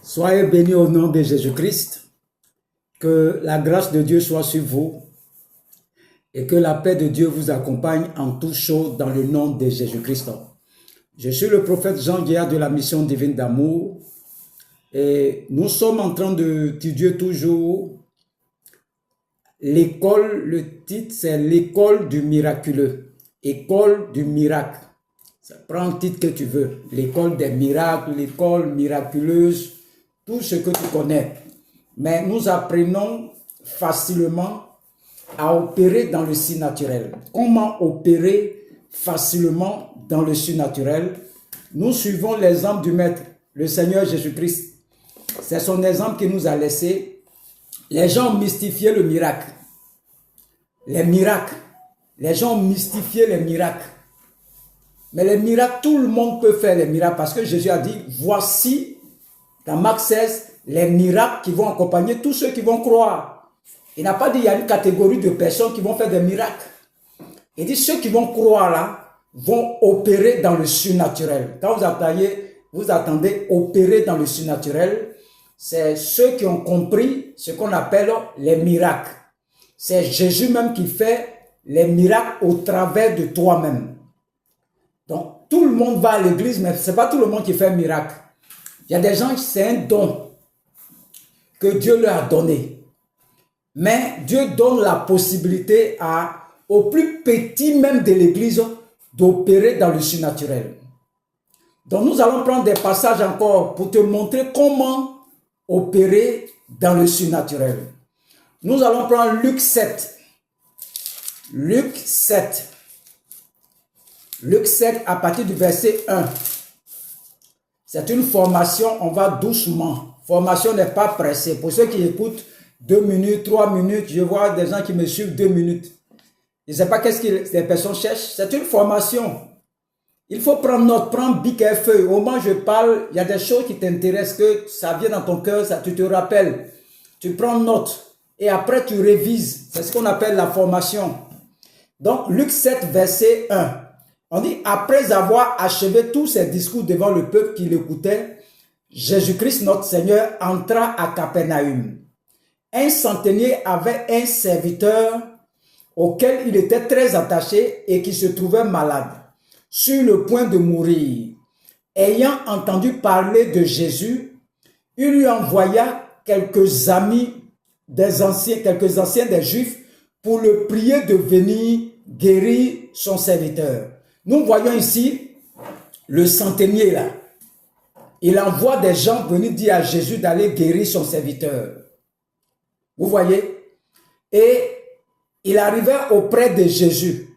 Soyez bénis au nom de Jésus-Christ. Que la grâce de Dieu soit sur vous et que la paix de Dieu vous accompagne en tout chose dans le nom de Jésus-Christ. Je suis le prophète Jean Guéard de la mission divine d'amour et nous sommes en train d'étudier toujours l'école. Le titre c'est l'école du miraculeux, école du miracle. Ça prend le titre que tu veux, l'école des miracles, l'école miraculeuse, tout ce que tu connais. Mais nous apprenons facilement à opérer dans le surnaturel. Comment opérer facilement dans le surnaturel? Nous suivons l'exemple du Maître, le Seigneur Jésus-Christ. C'est son exemple qui nous a laissé. Les gens ont mystifié le miracle. Les miracles. Les gens ont mystifié les miracles. Mais les miracles, tout le monde peut faire les miracles parce que Jésus a dit, voici, dans Marc 16, les miracles qui vont accompagner tous ceux qui vont croire. Il n'a pas dit, il y a une catégorie de personnes qui vont faire des miracles. Il dit, ceux qui vont croire là, vont opérer dans le surnaturel. Quand vous attendez opérer dans le surnaturel, c'est ceux qui ont compris ce qu'on appelle les miracles. C'est Jésus même qui fait les miracles au travers de toi-même. Donc, tout le monde va à l'église, mais ce n'est pas tout le monde qui fait un miracle. Il y a des gens, c'est un don que Dieu leur a donné. Mais Dieu donne la possibilité au plus petit même de l'église d'opérer dans le surnaturel. Donc, nous allons prendre des passages encore pour te montrer comment opérer dans le surnaturel. Nous allons prendre Luc 7. Luc 7. Luc 7 à partir du verset 1. C'est une formation, on va doucement. Formation n'est pas pressée. Pour ceux qui écoutent 2 minutes, 3 minutes, je vois des gens qui me suivent 2 minutes. Je ne sais pas qu'est-ce que les personnes cherchent. C'est une formation. Il faut prendre note, prendre bic et feuille. Au moment où je parle, il y a des choses qui t'intéressent, que ça vient dans ton cœur, ça tu te rappelles. Tu prends note et après tu révises. C'est ce qu'on appelle la formation. Donc, Luc 7, verset 1. On dit, après avoir achevé tous ses discours devant le peuple qui l'écoutait, Jésus-Christ, notre Seigneur, entra à Capernaum. Un centenier avait un serviteur auquel il était très attaché et qui se trouvait malade, sur le point de mourir. Ayant entendu parler de Jésus, il lui envoya quelques amis quelques anciens des Juifs pour le prier de venir guérir son serviteur. Nous voyons ici le centenier là. Il envoie des gens venir dire à Jésus d'aller guérir son serviteur. Vous voyez? Et il arrivait auprès de Jésus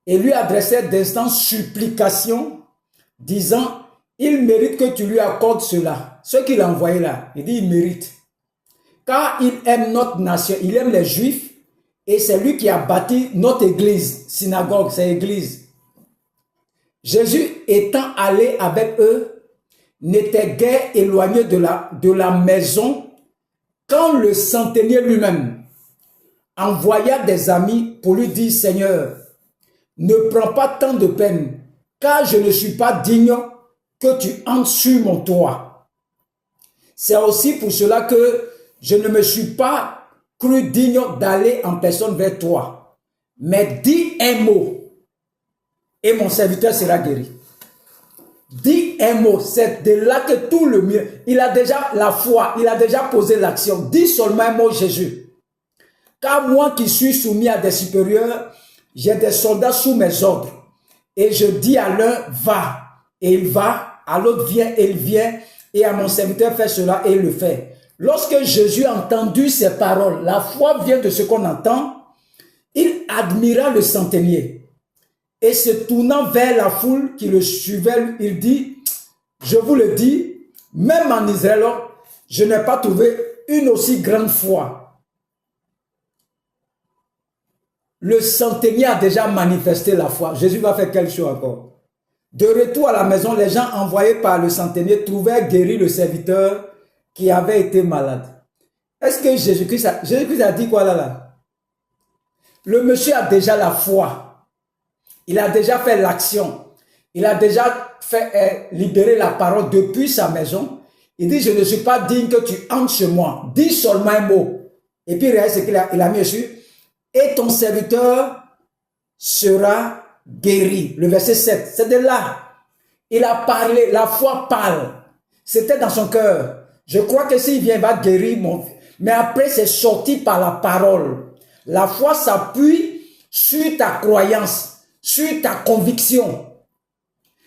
et lui adressait d'instantes supplications disant, il mérite que tu lui accordes cela. Ce qu'il a envoyé là, il dit, il mérite. Car il aime notre nation, il aime les Juifs et c'est lui qui a bâti notre église, synagogue, c'est église. Jésus étant allé avec eux, n'était guère éloigné de la maison quand le centenier lui-même envoya des amis pour lui dire, Seigneur, ne prends pas tant de peine, car je ne suis pas digne que tu entres sur mon toit. C'est aussi pour cela que je ne me suis pas cru digne d'aller en personne vers toi. Mais dis un mot et mon serviteur sera guéri. Dis un mot, c'est de là que tout le mieux. Il a déjà la foi, il a déjà posé l'action. Dis seulement un mot, Jésus. Car moi qui suis soumis à des supérieurs, j'ai des soldats sous mes ordres. Et je dis à l'un, va, et il va, à l'autre, viens, et il vient, et à mon serviteur, fais cela, et il le fait. Lorsque Jésus a entendu ces paroles, la foi vient de ce qu'on entend, il admira le centenier. Et se tournant vers la foule qui le suivait, il dit, je vous le dis, même en Israël, je n'ai pas trouvé une aussi grande foi. Le centenier a déjà manifesté la foi. Jésus va faire quelque chose encore. De retour à la maison, les gens envoyés par le centenier trouvaient guéri le serviteur qui avait été malade. Est-ce que Jésus-Christ a dit quoi là? Le monsieur a déjà la foi. Il a déjà fait l'action. Il a déjà fait libérer la parole depuis sa maison. Il dit, je ne suis pas digne que tu entres chez moi. Dis seulement un mot. Et puis, regarde ce qu'il a mis dessus. Et ton serviteur sera guéri. Le verset 7. C'est de là. Il a parlé. La foi parle. C'était dans son cœur. Je crois que s'il vient, il va guérir mon... Mais après, c'est sorti par la parole. La foi s'appuie sur ta croyance, sur ta conviction.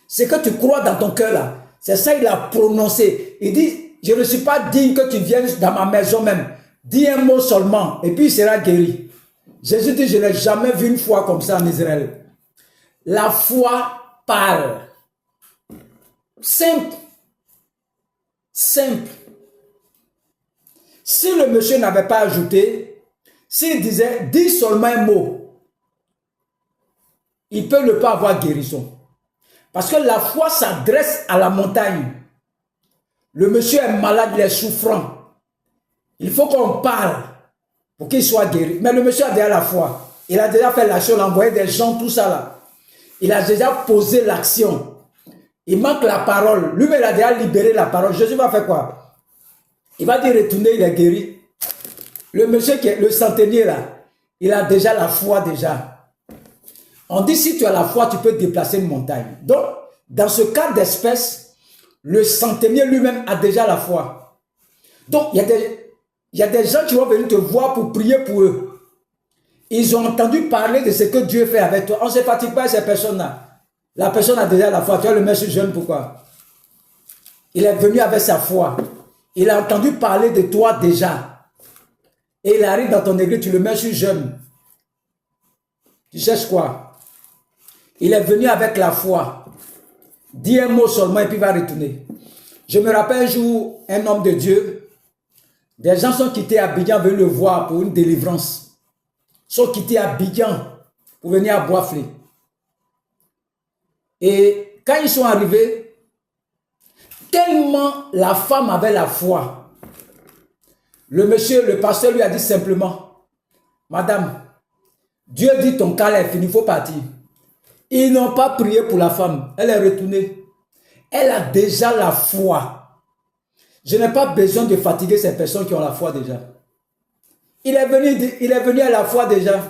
C'est que tu crois dans ton cœur là. C'est ça il a prononcé. Il dit, je ne suis pas digne que tu viennes dans ma maison même. Dis un mot seulement et puis il sera guéri. Jésus dit, je n'ai jamais vu une foi comme ça en Israël. La foi parle. Simple. Simple. Si le monsieur n'avait pas ajouté, s'il disait, dis seulement un mot, il peut ne pas avoir guérison. Parce que la foi s'adresse à la montagne. Le monsieur est malade, il est souffrant. Il faut qu'on parle pour qu'il soit guéri. Mais le monsieur a déjà la foi. Il a déjà fait l'action, il a envoyé des gens, tout ça là. Il a déjà posé l'action. Il manque la parole. Lui-même, il a déjà libéré la parole. Jésus va faire quoi? Il va dire retourner, il est guéri. Le monsieur, qui est le centenier là, il a déjà la foi déjà. On dit si tu as la foi, tu peux déplacer une montagne. Donc, dans ce cas d'espèce, le centenier lui-même a déjà la foi. Donc, il y a des gens qui vont venir te voir pour prier pour eux. Ils ont entendu parler de ce que Dieu fait avec toi. On ne se fatigue pas à ces personnes-là. La personne a déjà la foi. Tu vois, le monsieur jeune, pourquoi? Il est venu avec sa foi. Il a entendu parler de toi déjà. Et il arrive dans ton église, tu le mets sur jeune. Tu cherches quoi? Il est venu avec la foi. Dis un mot seulement et puis il va retourner. Je me rappelle un jour, un homme de Dieu, des gens sont quittés à Abidjan, venus le voir pour une délivrance. Sont quittés à Abidjan pour venir à Boisflé. Et quand ils sont arrivés, tellement la femme avait la foi. Le monsieur, le pasteur lui a dit simplement, Madame, Dieu dit ton cas est fini, il faut partir. Ils n'ont pas prié pour la femme. Elle est retournée. Elle a déjà la foi. Je n'ai pas besoin de fatiguer ces personnes qui ont la foi déjà. Il est venu à la foi déjà.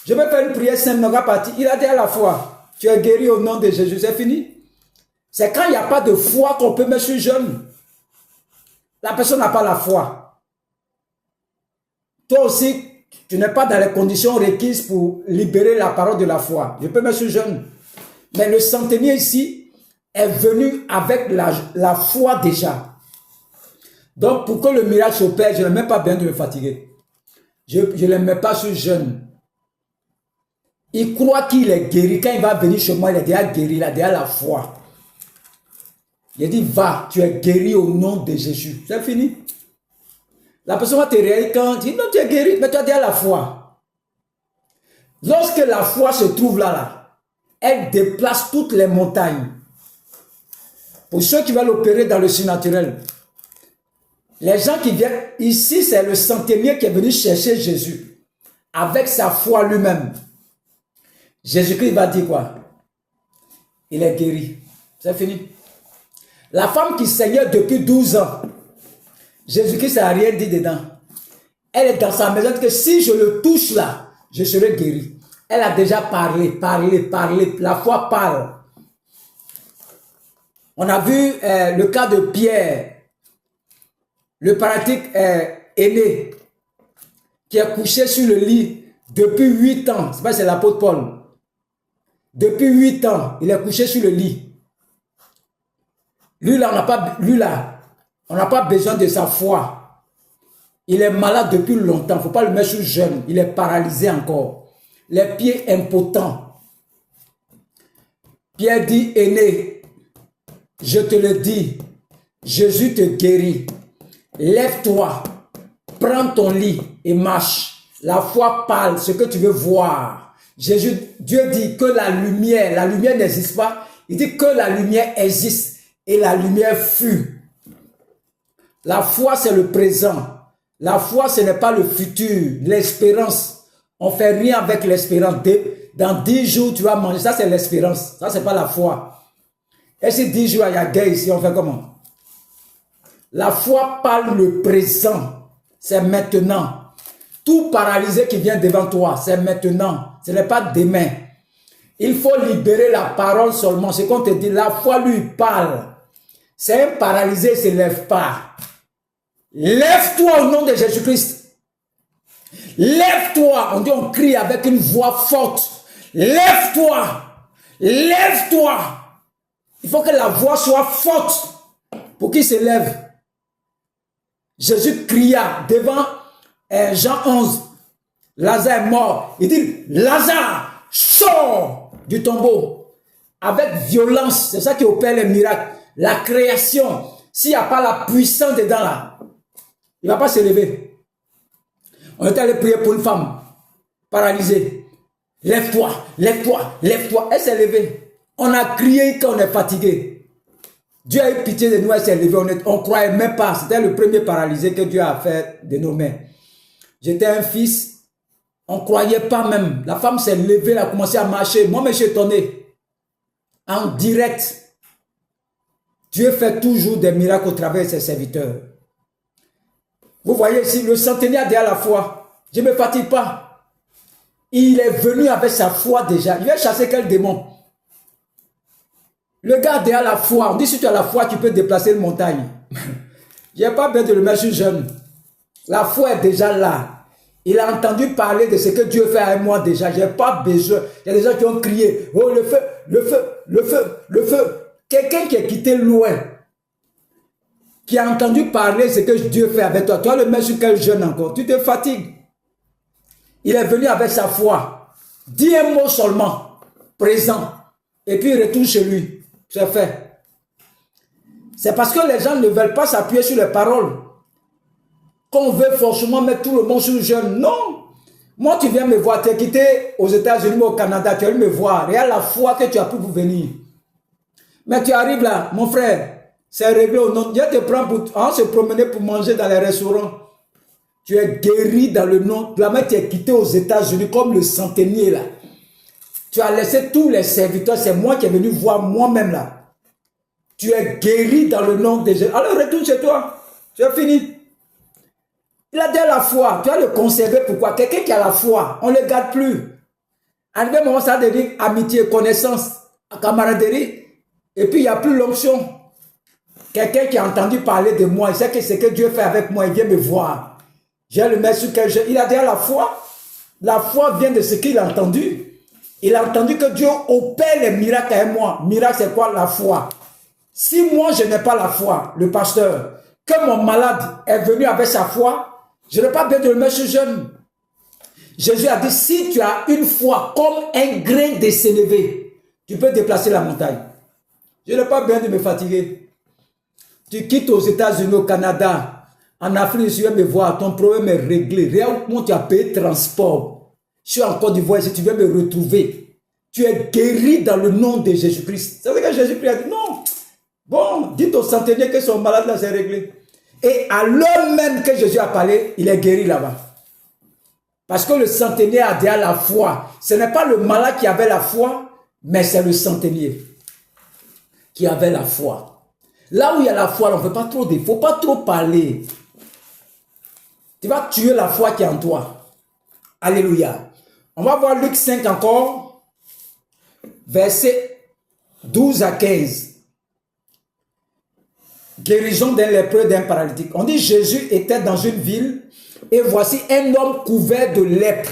Je vais faire une prière simple, on va partir. Il a déjà la foi. Tu es guéri au nom de Jésus, c'est fini. C'est quand il n'y a pas de foi qu'on peut mettre sur jeune. La personne n'a pas la foi. Toi aussi, tu n'es pas dans les conditions requises pour libérer la parole de la foi. Je peux mettre sur jeune. Mais le centenier ici est venu avec la foi déjà. Donc, pour que le miracle s'opère, je n'ai même pas besoin de me fatiguer. Je ne le mets pas sur jeune. Il croit qu'il est guéri. Quand il va venir chez moi, il est déjà guéri. Il a déjà la foi. Il a dit, va, tu es guéri au nom de Jésus. C'est fini. La personne va te réagir quand tu dis, non, tu es guéri, mais tu as déjà la foi. Lorsque la foi se trouve là, elle déplace toutes les montagnes. Pour ceux qui veulent opérer dans le surnaturel, les gens qui viennent ici, c'est le centenier qui est venu chercher Jésus avec sa foi lui-même. Jésus-Christ va dire quoi? Il est guéri. C'est fini. La femme qui saignait depuis 12 ans, Jésus-Christ n'a rien dit dedans. Elle est dans sa maison que si je le touche là, je serai guéri. Elle a déjà parlé. La foi parle. On a vu le cas de Pierre, le paralytique aîné, qui est couché sur le lit depuis 8 ans. C'est l'apôtre Paul. Depuis 8 ans, il est couché sur le lit. Lui là, on n'a pas besoin de sa foi. Il est malade depuis longtemps. Il ne faut pas le mettre sur jeune. Il est paralysé encore. Les pieds impotents. Pierre dit, aîné, je te le dis, Jésus te guérit. Lève-toi, prends ton lit et marche. La foi parle, ce que tu veux voir. Dieu dit que la lumière n'existe pas. Il dit que la lumière existe et la lumière fut. La foi, c'est le présent. La foi, ce n'est pas le futur, l'espérance. On ne fait rien avec l'espérance. Dans 10 jours, tu vas manger. Ça, c'est l'espérance. Ça, ce n'est pas la foi. Et si 10 jours, il y a guerre ici, on fait comment? La foi parle le présent. C'est maintenant. Tout paralysé qui vient devant toi, c'est maintenant. Ce n'est pas demain. Il faut libérer la parole seulement. Ce qu'on te dit, la foi lui parle. C'est un paralysé, il ne se lève pas. Lève-toi au nom de Jésus-Christ. Lève-toi. On dit, on crie avec une voix forte. Lève-toi. Lève-toi. Il faut que la voix soit forte pour qu'il se lève. Jésus cria devant Jean 11. Lazare est mort. Il dit, Lazare, sors du tombeau. Avec violence. C'est ça qui opère les miracles. La création. S'il n'y a pas la puissance dedans là, il ne va pas se lever. On est allé prier pour une femme paralysée. Lève-toi, lève-toi, lève-toi. Elle s'est levée. On a crié quand on est fatigué. Dieu a eu pitié de nous, elle s'est levée. On ne croyait même pas. C'était le premier paralysé que Dieu a fait de nos mains. J'étais un fils. On ne croyait pas même. La femme s'est levée, elle a commencé à marcher. Moi, je suis étonné. En direct. Dieu fait toujours des miracles au travers de ses serviteurs. Vous voyez ici, le centenaire derrière la foi. Je ne me fatigue pas. Il est venu avec sa foi déjà. Il vient chasser quel démon? Le gars derrière la foi. On dit si tu as la foi, tu peux déplacer une montagne. Je n'ai pas besoin de le mettre jeune. La foi est déjà là. Il a entendu parler de ce que Dieu fait avec moi déjà. Je n'ai pas besoin. Il y a des gens qui ont crié. Oh, le feu, le feu, le feu, le feu. Quelqu'un qui est quitté loin. Qui a entendu parler de ce que Dieu fait avec toi. Toi, le mettre sur quel jeune encore? Tu te fatigues. Il est venu avec sa foi. Dis un mot seulement. Présent. Et puis il retourne chez lui. C'est fait. C'est parce que les gens ne veulent pas s'appuyer sur les paroles. Qu'on veut forcément mettre tout le monde sur le jeune. Non. Moi, tu viens me voir. Tu es quitté aux États-Unis ou au Canada. Tu es venu me voir. Regarde la foi que tu as pour venir. Mais tu arrives là, mon frère. C'est réglé au nom. Dieu te prend pour se promener pour manger dans les restaurants. Tu es guéri dans le nom. La main, tu es quitté aux États-Unis comme le centenier là. Tu as laissé tous les serviteurs. C'est moi qui est venu voir moi-même là. Tu es guéri dans le nom de Jésus. Alors retourne chez toi. Tu as fini. Il a déjà la foi. Tu vas le conserver. Pourquoi? Quelqu'un qui a la foi, on ne le garde plus. À un moment, ça devient amitié, connaissance, camaraderie. Et puis, il n'y a plus l'onction. Quelqu'un qui a entendu parler de moi, il sait que ce que Dieu fait avec moi, il vient me voir. Je vais le mettre sur quel jeu. Il a déjà la foi. La foi vient de ce qu'il a entendu. Il a entendu que Dieu opère les miracles avec moi. Miracle, c'est quoi? La foi. Si moi, je n'ai pas la foi, le pasteur, que mon malade est venu avec sa foi, je n'ai pas besoin de le mettre sur jeune. Jésus a dit, si tu as une foi comme un grain de sénévé, tu peux déplacer la montagne. Je n'ai pas besoin de me fatiguer. Tu quittes aux États-Unis, au Canada, en Afrique, tu viens me voir, ton problème est réglé. Regarde comment tu as payé transport. Je suis en Côte d'Ivoire, si tu viens me retrouver, tu es guéri dans le nom de Jésus-Christ. C'est vrai que Jésus-Christ a dit, non. Bon, dites au centenier que son malade là, c'est réglé. Et à l'heure même que Jésus a parlé, il est guéri là-bas. Parce que le centenier a déjà la foi. Ce n'est pas le malade qui avait la foi, mais c'est le centenier qui avait la foi. Là où il y a la foi, on ne fait pas trop il ne faut pas trop parler. Tu vas tuer la foi qui est en toi. Alléluia. On va voir Luc 5 encore, versets 12 à 15. Guérison d'un lépreux, d'un paralytique. On dit Jésus était dans une ville et voici un homme couvert de lèpre.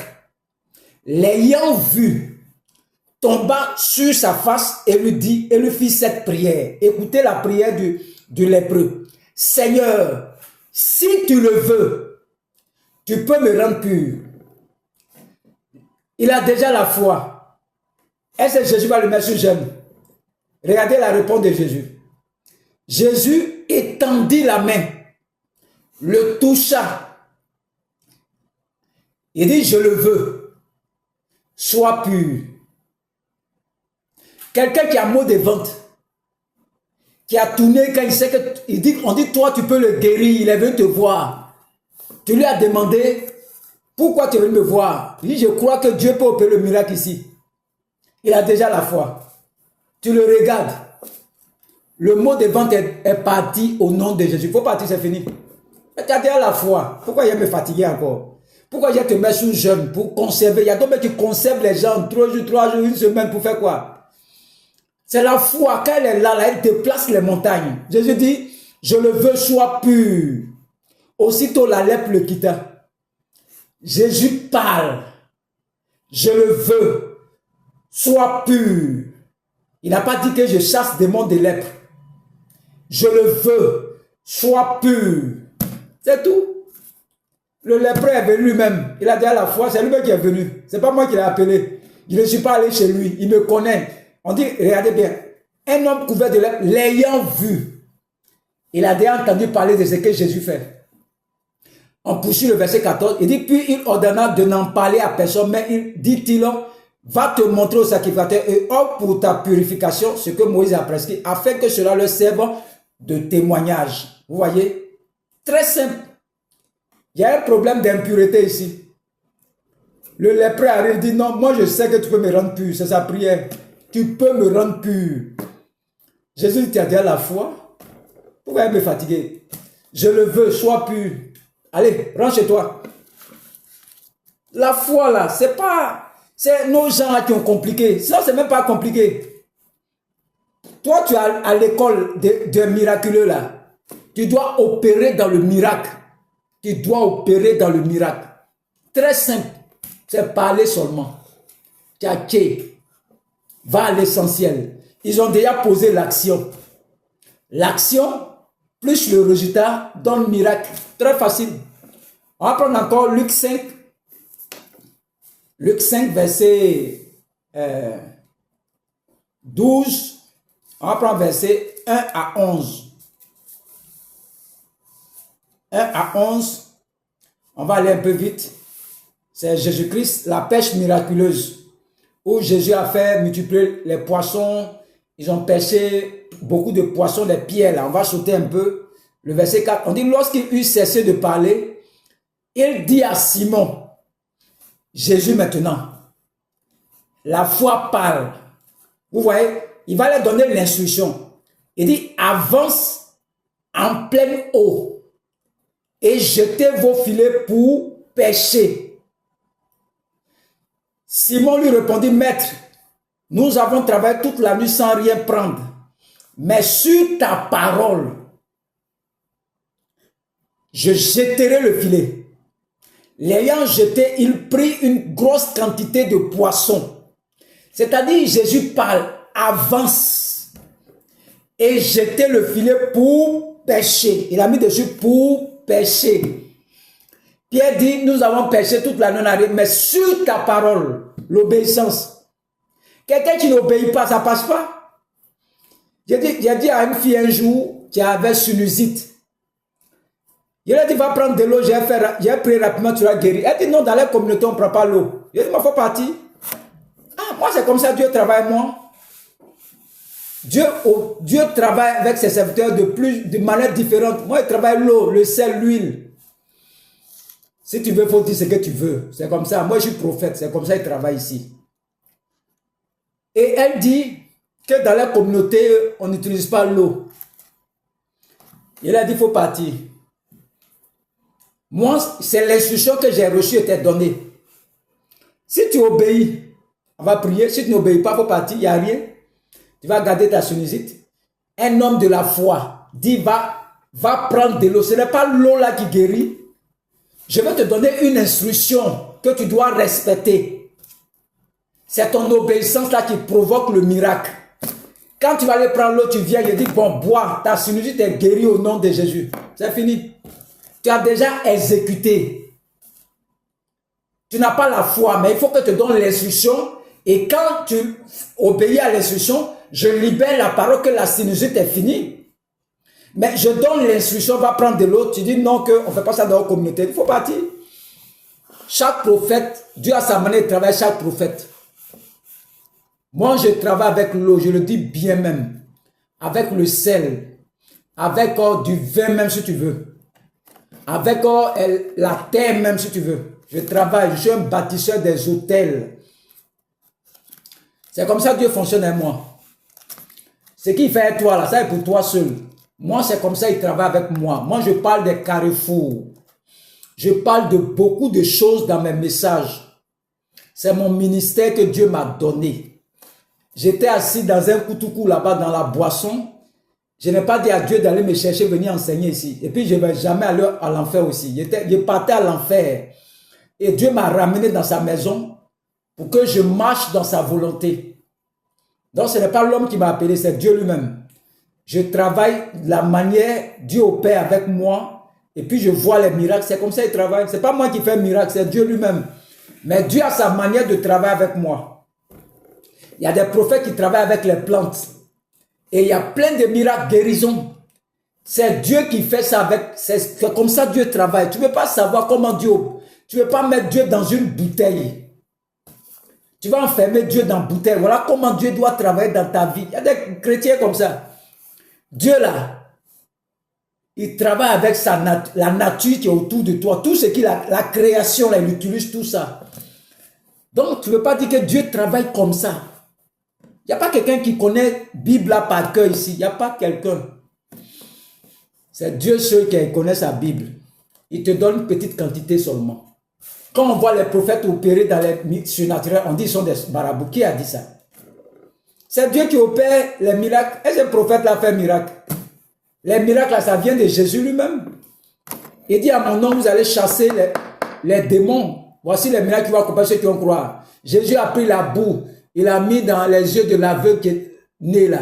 L'ayant vu, tomba sur sa face et lui fit cette prière. Écoutez la prière du lépreux. Seigneur, si tu le veux, tu peux me rendre pur. Il a déjà la foi. Est-ce que Jésus va le mettre sur jeune? Regardez la réponse de Jésus. Jésus étendit la main, le toucha. Il dit, je le veux. Sois pur. Quelqu'un qui a mot de vente, qui a tourné quand il sait que, on dit, toi, tu peux le guérir, il est venu te voir. Tu lui as demandé, pourquoi tu es venu me voir? Il dit, je crois que Dieu peut opérer le miracle ici. Il a déjà la foi. Tu le regardes. Le mot de vente est parti au nom de Jésus. Il faut partir, c'est fini. Mais tu as déjà la foi. Pourquoi il me fatiguer encore? Pourquoi je te mets sous jeûne pour conserver? Il y a d'autres qui conservent les gens 3 jours, 1 semaine pour faire quoi? C'est la foi. Quand elle est là, elle déplace les montagnes. Jésus dit, je le veux, sois pur. Aussitôt la lèpre le quitta. Jésus parle. Je le veux, sois pur. Il n'a pas dit que je chasse des démons de lèpre. Je le veux, sois pur. C'est tout. Le lépreux est venu lui-même. Il a dit à la foi, c'est lui-même qui est venu. Ce n'est pas moi qui l'ai appelé. Je ne suis pas allé chez lui. Il me connaît. On dit, regardez bien, un homme couvert de lèpre, l'ayant vu, il a déjà entendu parler de ce que Jésus fait. On poursuit le verset 14. Il dit, puis il ordonna de n'en parler à personne, mais dit-il, va te montrer au sacrificateur et offre pour ta purification ce que Moïse a prescrit, afin que cela leur serve de témoignage. Vous voyez? Très simple. Il y a un problème d'impureté ici. Le lépreux arrive et dit, non, moi je sais que tu peux me rendre pur. C'est sa prière. Tu peux me rendre pur. Jésus t'a dit à la foi. Pourquoi elle me fatiguer? Je le veux, sois pur. Allez, rentre chez toi. La foi là, c'est pas... C'est nos gens là qui ont compliqué. Sinon, c'est même pas compliqué. Toi, tu es à l'école de miraculeux là. Tu dois opérer dans le miracle. Tu dois opérer dans le miracle. Très simple. C'est parler seulement. Tchatché. Va à l'essentiel. Ils ont déjà posé l'action. L'action, plus le résultat, donne le miracle. Très facile. On va prendre encore Luc 5. Luc 5, verset 12. On va prendre verset 1 à 11. 1 à 11. On va aller un peu vite. C'est Jésus-Christ, la pêche miraculeuse. Où Jésus a fait multiplier les poissons. Ils ont pêché beaucoup de poissons, des pierres. Là. On va sauter un peu. Le verset 4. On dit, lorsqu'il eut cessé de parler, il dit à Simon, Jésus maintenant, la foi parle. Vous voyez, il va leur donner l'instruction. Il dit, avance en pleine eau et jetez vos filets pour pêcher. Simon lui répondit, maître, nous avons travaillé toute la nuit sans rien prendre, mais sur ta parole, je jeterai le filet. L'ayant jeté, il prit une grosse quantité de poissons. C'est-à-dire, Jésus parle, avance et jetez le filet pour pêcher. Il a mis dessus pour pêcher. Pierre dit, nous avons pêché toute la nuit, mais sur ta parole, l'obéissance. Quelqu'un qui n'obéit pas, ça ne passe pas. J'ai dit à une fille un jour qui avait sinusite. Il a dit, va prendre de l'eau, j'ai pris rapidement, tu l'as guéri. Elle dit, non, dans la communauté, on ne prend pas l'eau. Il a dit, il faut partir. Ah, moi, c'est comme ça, Dieu travaille, moi. Dieu travaille avec ses serviteurs de manière différente. Moi, il travaille l'eau, le sel, l'huile. Si tu veux, il faut dire ce que tu veux. C'est comme ça. Moi, je suis prophète. C'est comme ça qu'il travaille ici. Et elle dit que dans la communauté, on n'utilise pas l'eau. Il a dit, il faut partir. Moi, c'est l'instruction que j'ai reçue et t'ai donnée. Si tu obéis, on va prier. Si tu n'obéis pas, il faut partir. Il n'y a rien. Tu vas garder ta sinusite. Un homme de la foi dit, va prendre de l'eau. Ce n'est pas l'eau là qui guérit. Je vais te donner une instruction que tu dois respecter. C'est ton obéissance là qui provoque le miracle. Quand tu vas aller prendre l'eau, tu viens, je dis, bon, bois, ta sinusite est guérie au nom de Jésus. C'est fini. Tu as déjà exécuté. Tu n'as pas la foi, mais il faut que je te donne l'instruction. Et quand tu obéis à l'instruction, je libère la parole que la sinusite est finie. Mais je donne l'instruction, va prendre de l'eau. Tu dis non, on ne fait pas ça dans la communauté. Il faut partir. Chaque prophète, Dieu a sa manière de travailler, chaque prophète. Moi, je travaille avec l'eau, je le dis bien même. Avec le sel. Avec du vin même si tu veux. Avec la terre même si tu veux. Je travaille, je suis un bâtisseur des hôtels. C'est comme ça que Dieu fonctionne avec moi. Ce qu'il fait avec toi, là, ça est pour toi seul. Moi, c'est comme ça, il travaille avec moi. Moi, je parle des carrefours. Je parle de beaucoup de choses dans mes messages. C'est mon ministère que Dieu m'a donné. J'étais assis dans un koutoukou là-bas dans la boisson. Je n'ai pas dit à Dieu d'aller me chercher, venir enseigner ici. Et puis, je ne vais jamais aller à l'enfer aussi. Je partais à l'enfer. Et Dieu m'a ramené dans sa maison pour que je marche dans sa volonté. Donc, ce n'est pas l'homme qui m'a appelé, c'est Dieu lui-même. Je travaille de la manière, Dieu opère avec moi, et puis je vois les miracles. C'est comme ça qu'il travaille. Ce n'est pas moi qui fais le miracle, c'est Dieu lui-même. Mais Dieu a sa manière de travailler avec moi. Il y a des prophètes qui travaillent avec les plantes. Et il y a plein de miracles, guérisons. C'est Dieu qui fait ça avec... C'est comme ça Dieu travaille. Tu ne peux pas savoir comment Dieu... Tu ne peux pas mettre Dieu dans une bouteille. Tu vas enfermer Dieu dans une bouteille. Voilà comment Dieu doit travailler dans ta vie. Il y a des chrétiens comme ça. Dieu là, il travaille avec la nature qui est autour de toi. Tout ce qu'il a, la création, là, il utilise tout ça. Donc, tu ne veux pas dire que Dieu travaille comme ça. Il n'y a pas quelqu'un qui connaît la Bible là par cœur ici. Il n'y a pas quelqu'un. C'est Dieu seul qui connaît sa Bible. Il te donne une petite quantité seulement. Quand on voit les prophètes opérer dans les surnaturels, on dit qu'ils sont des marabouts. Qui a dit ça? C'est Dieu qui opère les miracles. Est-ce que le prophète l'a fait miracle? Les miracles, là, ça vient de Jésus lui-même. Il dit à mon nom, vous allez chasser les démons. Voici les miracles qui vont accompagner ceux qui vont croire. Jésus a pris la boue. Il a mis dans les yeux de l'aveugle qui est né là.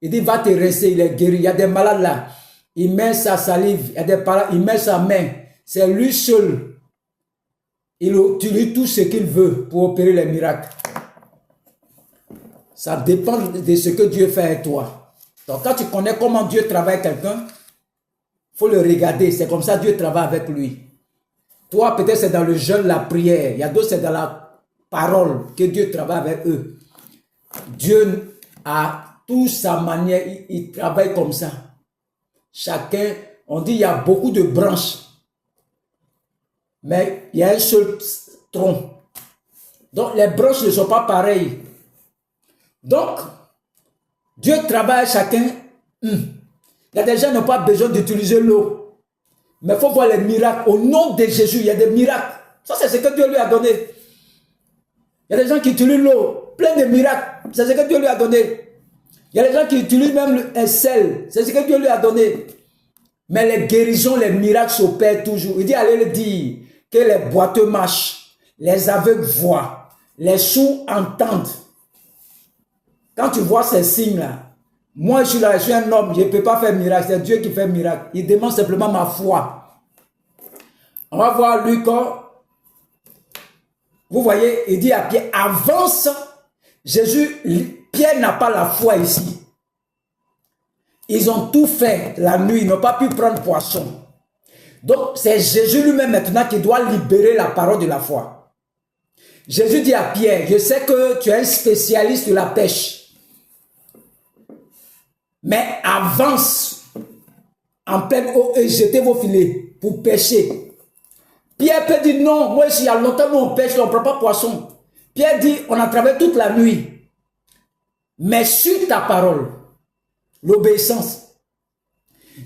Il dit, va te rincer, il est guéri. Il y a des malades là. Il met sa salive. Il y a des malades, il met sa main. C'est lui seul. Il utilise tout ce qu'il veut pour opérer les miracles. Ça dépend de ce que Dieu fait avec toi. Donc quand tu connais comment Dieu travaille avec quelqu'un, il faut le regarder. C'est comme ça que Dieu travaille avec lui. Toi, peut-être c'est dans le jeûne, la prière. Il y a d'autres, c'est dans la parole que Dieu travaille avec eux. Dieu a toute sa manière, il travaille comme ça. Chacun, on dit il y a beaucoup de branches. Mais il y a un seul tronc. Donc les branches ne sont pas pareilles. Donc, Dieu travaille chacun. Il y a des gens qui n'ont pas besoin d'utiliser l'eau. Mais il faut voir les miracles. Au nom de Jésus, il y a des miracles. Ça, c'est ce que Dieu lui a donné. Il y a des gens qui utilisent l'eau. Plein de miracles. C'est ce que Dieu lui a donné. Il y a des gens qui utilisent même un sel. C'est ce que Dieu lui a donné. Mais les guérisons, les miracles s'opèrent toujours. Il dit, allez le dire que les boiteux marchent, les aveugles voient, les sourds entendent. Quand tu vois ces signes-là, moi je suis là, je suis un homme, je ne peux pas faire miracle, c'est Dieu qui fait miracle. Il demande simplement ma foi. On va voir Luc. Vous voyez, il dit à Pierre, avance. Jésus, Pierre n'a pas la foi ici. Ils ont tout fait la nuit, ils n'ont pas pu prendre poisson. Donc c'est Jésus lui-même maintenant qui doit libérer la parole de la foi. Jésus dit à Pierre, je sais que tu es un spécialiste de la pêche. Mais avance en pleine eau et jetez vos filets pour pêcher. Pierre peut dire non, moi ici il y a longtemps on pêche, on ne prend pas poisson. Pierre dit, on a travaillé toute la nuit. Mais sur ta parole, l'obéissance.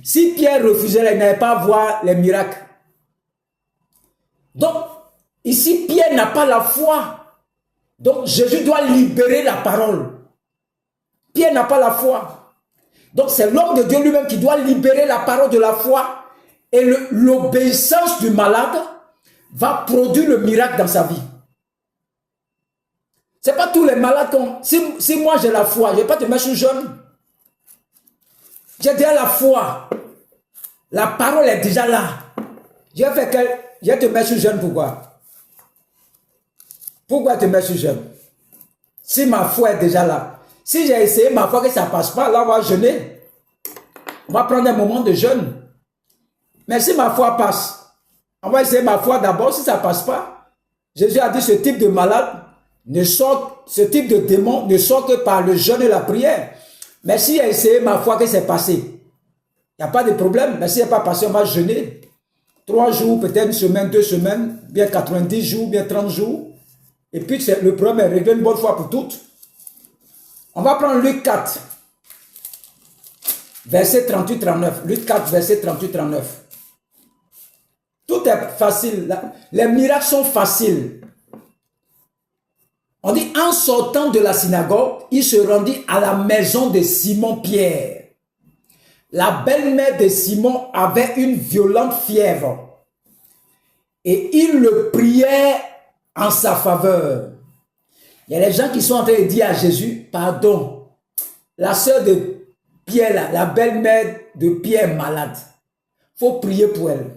Si Pierre refusait, il n'allait pas voir les miracles. Donc, ici, Pierre n'a pas la foi. Donc, Jésus doit libérer la parole. Pierre n'a pas la foi. Donc, c'est l'homme de Dieu lui-même qui doit libérer la parole de la foi. Et l'obéissance du malade va produire le miracle dans sa vie. Ce n'est pas tous les malades qui ont... Si moi j'ai la foi, je ne vais pas te mettre sous jeûne. J'ai déjà la foi. La parole est déjà là. Je vais te mettre sous jeûne, pourquoi? Pourquoi te mettre sous jeûne? Si ma foi est déjà là. Si j'ai essayé ma foi que ça ne passe pas, là on va jeûner. On va prendre un moment de jeûne. Mais si ma foi passe, on va essayer ma foi d'abord. Si ça ne passe pas, Jésus a dit ce type de malade, ce type de démon ne sort que par le jeûne et la prière. Mais si j'ai essayé ma foi que c'est passé, il n'y a pas de problème. Mais si ce n'est pas passé, on va jeûner. 3 jours, peut-être une semaine, 2 semaines, bien 90 jours, bien 30 jours. Et puis le problème est réglé une bonne fois pour toutes. On va prendre Luc 4. verset 38-39. Luc 4, verset 38-39. Tout est facile. Les miracles sont faciles. On dit, en sortant de la synagogue, il se rendit à la maison de Simon-Pierre. La belle-mère de Simon avait une violente fièvre. Et il le priait en sa faveur. Il y a des gens qui sont en train de dire à Jésus, pardon, la sœur de Pierre, là, la belle-mère de Pierre est malade. Il faut prier pour elle.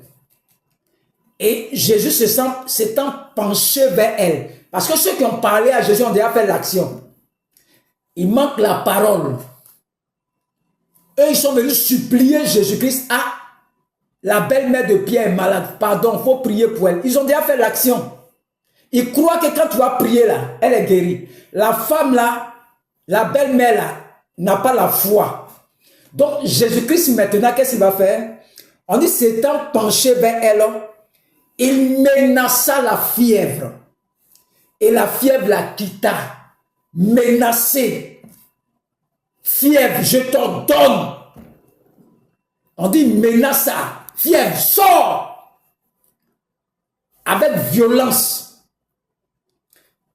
Et Jésus s'étant penché vers elle. Parce que ceux qui ont parlé à Jésus ont déjà fait l'action. Il manque la parole. Eux, ils sont venus supplier Jésus-Christ. Ah, la belle-mère de Pierre est malade. Pardon, il faut prier pour elle. Ils ont déjà fait l'action. Ils croient que quand tu vas prier là, elle est guérie. La femme là, la belle-mère là, n'a pas la foi. Donc, Jésus-Christ maintenant, qu'est-ce qu'il va faire? On dit, s'étant penché vers elle, il menaça la fièvre. Et la fièvre la quitta. Menacée. Fièvre, je t'ordonne. On dit menaça. Fièvre, sors. Avec violence.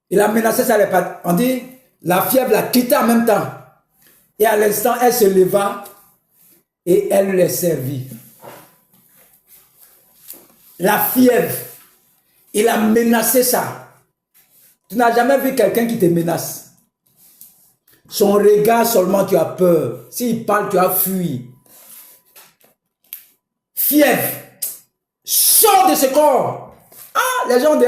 Il a menacé ça. On dit, la fièvre la quitta en même temps. Et à l'instant, elle se leva et elle les servit. La fièvre, il a menacé ça. Tu n'as jamais vu quelqu'un qui te menace. Son regard seulement, tu as peur. S'il parle, tu as fui. Fièvre, sors de ce corps. Ah, les gens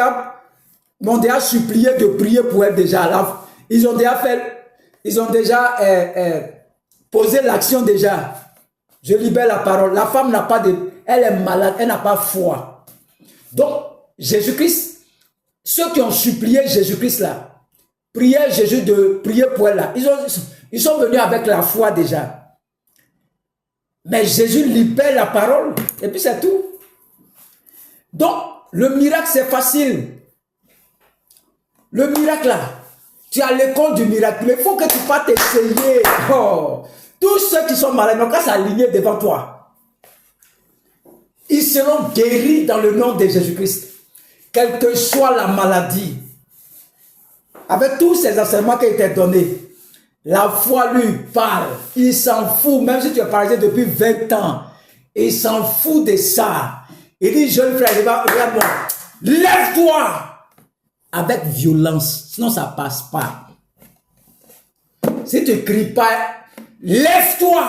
m'ont déjà supplié de prier pour elle déjà. Là, ils ont déjà posé l'action déjà. Je libère la parole. La femme n'a pas de... Elle est malade, elle n'a pas foi. Donc, Jésus-Christ, ceux qui ont supplié Jésus-Christ là, priaient Jésus de prier pour elle là. Ils sont venus avec la foi déjà. Mais Jésus libère la parole et puis c'est tout. Donc, le miracle c'est facile. Le miracle là, tu as l'école du miracle. Il faut que tu fasses t'essayer. Oh. Tous ceux qui sont malades n'ont qu'à s'aligner devant toi. Ils seront guéris dans le nom de Jésus-Christ. Quelle que soit la maladie. Avec tous ces enseignements qui étaient donnés, la foi lui parle. Il s'en fout, même si tu es paralysé depuis 20 ans. Il s'en fout de ça. Il dit, jeune frère, regarde-moi. Lève-toi. Avec violence. Sinon, ça ne passe pas. Si tu ne cries pas, lève-toi.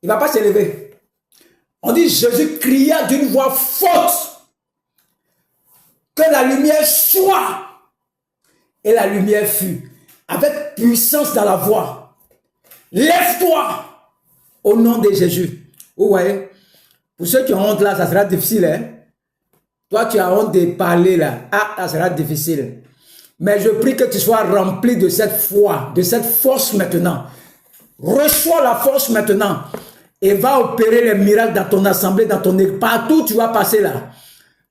Il ne va pas se lever. On dit, Jésus cria d'une voix forte. Que la lumière soit. Et la lumière fut. Avec puissance dans la voix. Lève-toi. Au nom de Jésus. Vous voyez? Pour ceux qui ont honte là, ça sera difficile. Hein? Toi, tu as honte de parler là. Ah, ça sera difficile. Mais je prie que tu sois rempli de cette foi, de cette force maintenant. Reçois la force maintenant. Et va opérer les miracles dans ton assemblée, dans ton église. Partout où tu vas passer là.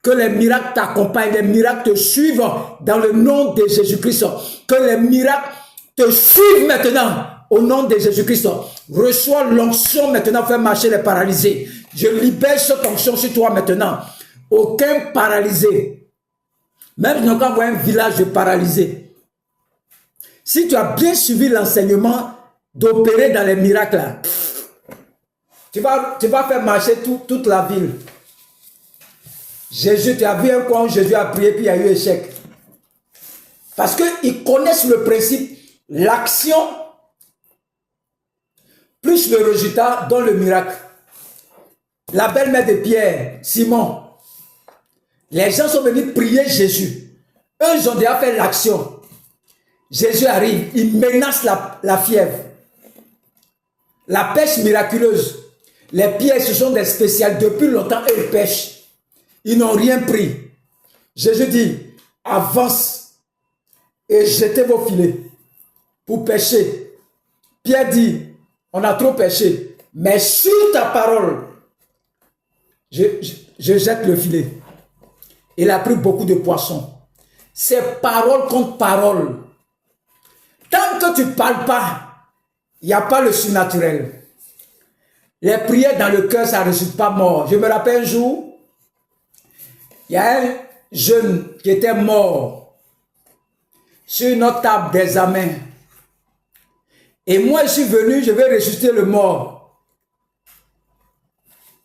Que les miracles t'accompagnent, les miracles te suivent dans le nom de Jésus-Christ. Que les miracles te suivent maintenant au nom de Jésus-Christ. Reçois l'onction maintenant, fais marcher les paralysés. Je libère cette onction sur toi maintenant. Aucun paralysé. Même si nous avons un village de paralysés. Si tu as bien suivi l'enseignement d'opérer dans les miracles, là, tu vas faire marcher toute la ville. Jésus, tu as vu un coin où Jésus a prié puis il y a eu échec. Parce qu'ils connaissent le principe, l'action plus le résultat dans le miracle. La belle-mère de Pierre, Simon, les gens sont venus prier Jésus. Eux, ils ont déjà fait l'action. Jésus arrive, il menace la fièvre. La pêche miraculeuse. Les pierres, ce sont des spéciales. Depuis longtemps, ils pêchent. Ils n'ont rien pris. Jésus dit, avance et jetez vos filets pour pêcher. Pierre dit, on a trop pêché. Mais sur ta parole, je jette le filet. Il a pris beaucoup de poissons. C'est parole contre parole. Tant que tu ne parles pas, il n'y a pas le surnaturel. Les prières dans le cœur, ça ne ressuscite pas mort. Je me rappelle un jour, il y a un jeune qui était mort sur notre table d'examen. Et moi, je suis venu, je vais ressusciter le mort.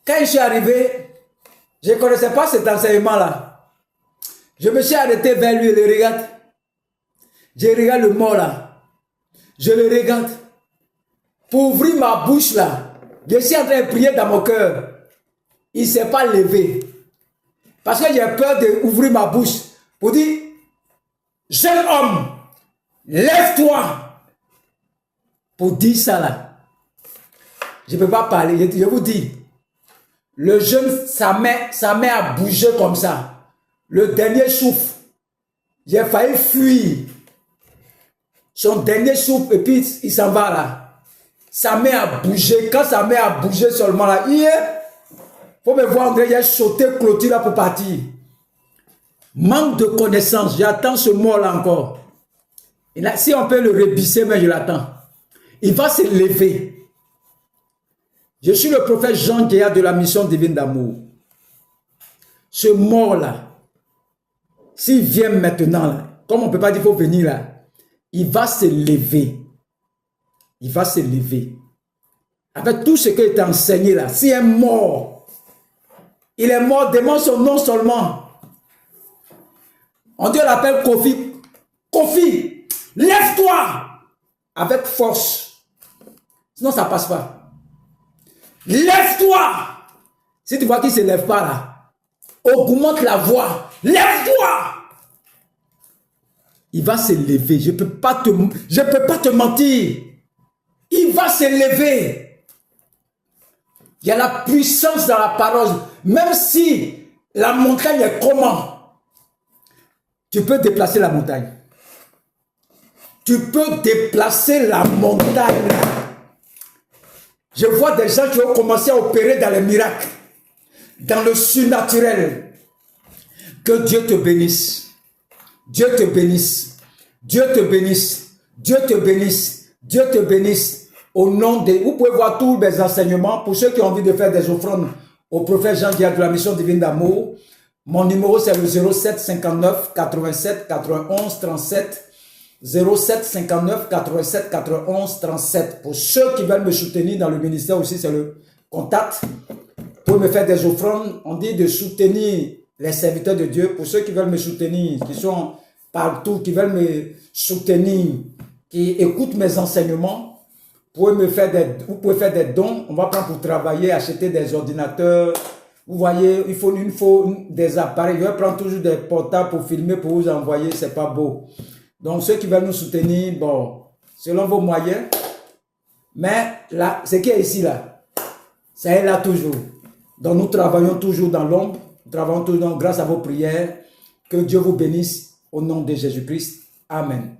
Quand je suis arrivé, je ne connaissais pas cet enseignement-là. Je me suis arrêté vers lui et le regarde. Je regarde le mort là. Je le regarde. Pour ouvrir ma bouche là, je suis en train de prier dans mon cœur. Il ne s'est pas levé. Parce que j'ai peur d'ouvrir ma bouche pour dire, jeune homme, lève-toi. Pour dire ça là. Je ne peux pas parler. Je vous dis, le jeune, sa main a bougé comme ça. Le dernier souffle. J'ai failli fuir. Son dernier souffle, et puis il s'en va là. Sa main a bougé. Quand sa main a bougé seulement là, il faut me voir, André, j'ai sauté clôture là pour partir. Manque de connaissance. J'attends ce mot là encore. Et là, si on peut le rebisser, mais je l'attends. Il va se lever. Je suis le prophète Jean Guéa de la mission divine d'amour. Ce mort-là, s'il vient maintenant, là, comme on ne peut pas dire qu'il faut venir là, il va se lever. Il va se lever. Avec tout ce qui est enseigné là, s'il est mort, il est mort, demande son nom seulement. On Dieu l'appelle Kofi. Kofi, lève-toi avec force. Sinon, ça ne passe pas. Lève-toi. Si tu vois qu'il ne se lève pas là, augmente la voix. Lève-toi. Il va se lever. Je ne peux pas te mentir. Il va se lever. Il y a la puissance dans la parole. Même si la montagne est comment, tu peux déplacer la montagne. Tu peux déplacer la montagne. Je vois des gens qui ont commencé à opérer dans les miracles, dans le surnaturel. Que Dieu te bénisse. Dieu te bénisse. Dieu te bénisse. Dieu te bénisse. Dieu te bénisse. Au nom de... Vous pouvez voir tous mes enseignements. Pour ceux qui ont envie de faire des offrandes au prophète Jean Guéa de la mission divine d'amour, mon numéro c'est le 07 59 87 91 37. 07 59 87 91 37. Pour ceux qui veulent me soutenir dans le ministère aussi, c'est le contact. Pour me faire des offrandes, on dit de soutenir les serviteurs de Dieu. Pour ceux qui veulent me soutenir, qui sont partout, qui veulent me soutenir, qui écoutent mes enseignements, vous pouvez faire des dons. On va prendre pour travailler, acheter des ordinateurs. Vous voyez, il faut des appareils. Je vais prendre toujours des portables pour filmer, pour vous envoyer. C'est pas beau. Donc, ceux qui veulent nous soutenir, bon, selon vos moyens. Mais là, ce qui est ici, là, ça est là toujours. Donc, nous travaillons toujours dans l'ombre. Nous travaillons toujours grâce à vos prières. Que Dieu vous bénisse au nom de Jésus-Christ. Amen.